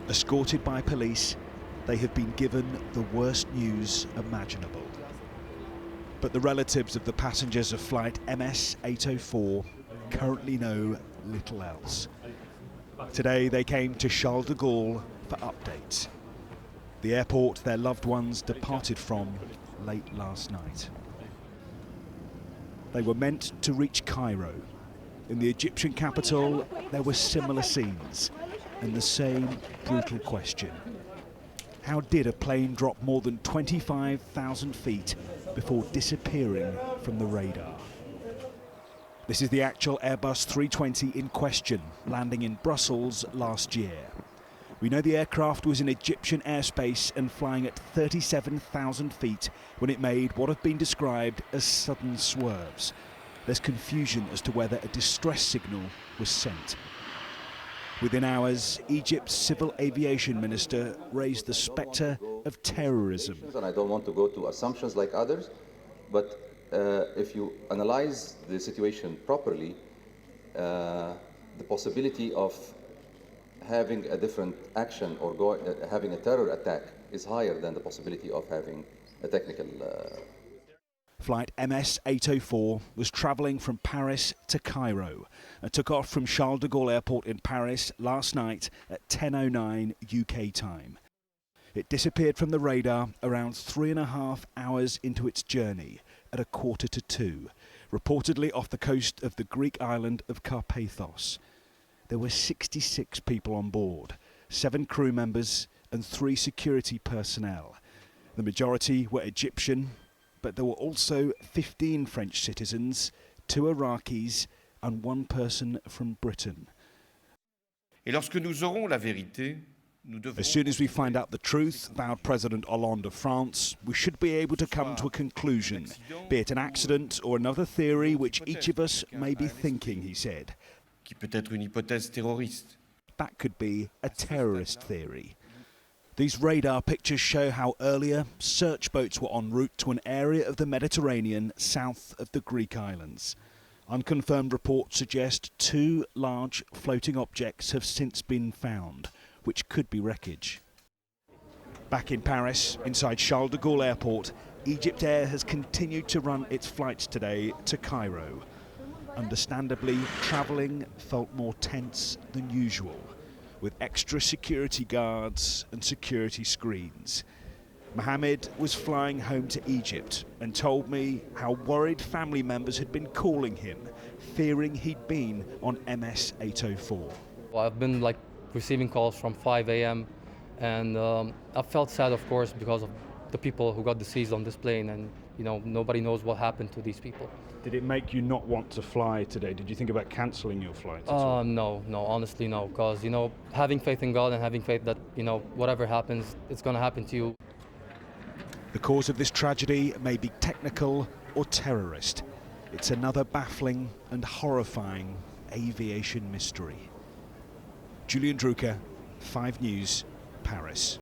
Escorted by police, they have been given the worst news imaginable. But the relatives of the passengers of flight MS-804 currently know little else. Today they came to Charles de Gaulle for updates. The airport their loved ones departed from late last night. They were meant to reach Cairo. In the Egyptian capital, there were similar scenes and the same brutal question. How did a plane drop more than 25,000 feet before disappearing from the radar? This is the actual Airbus 320 in question, landing in Brussels last year. We know the aircraft was in Egyptian airspace and flying at 37,000 feet when it made what have been described as sudden swerves. There's confusion as to whether a distress signal was sent. Within hours, Egypt's civil aviation minister raised the spectre of terrorism. And I don't want to go to assumptions like others, but if you analyze the situation properly, the possibility of having a different action or having a terror attack is higher than the possibility of having a technical. Flight MS-804 was travelling from Paris to Cairo and took off from Charles de Gaulle Airport in Paris last night at 10:09 UK time. It disappeared from the radar around 3.5 hours into its journey at 1:45, reportedly off the coast of the Greek island of Carpathos. There were 66 people on board, 7 crew members and 3 security personnel. The majority were Egyptian, but there were also 15 French citizens, 2 Iraqis and 1 person from Britain. As soon as we find out the truth, vowed President Hollande of France, we should be able to come to a conclusion, be it an accident or another theory which each of us may be thinking, he said. That could be a terrorist theory. These radar pictures show how earlier search boats were en route to an area of the Mediterranean south of the Greek islands. Unconfirmed reports suggest 2 large floating objects have since been found, which could be wreckage. Back in Paris, inside Charles de Gaulle Airport, EgyptAir has continued to run its flights today to Cairo. Understandably, travelling felt more tense than usual, with extra security guards and security screens. Mohammed was flying home to Egypt and told me how worried family members had been calling him, fearing he'd been on MS-804. Well, I've been receiving calls from 5 a.m. and I felt sad, of course, because of the people who got deceased on this plane, and nobody knows what happened to these people. Did it make you not want to fly today? Did you think about cancelling your flight? No, honestly no, because having faith in God and having faith that whatever happens, it's going to happen to you. The cause of this tragedy may be technical or terrorist. It's another baffling and horrifying aviation mystery. Julian Drucker, 5 News, Paris.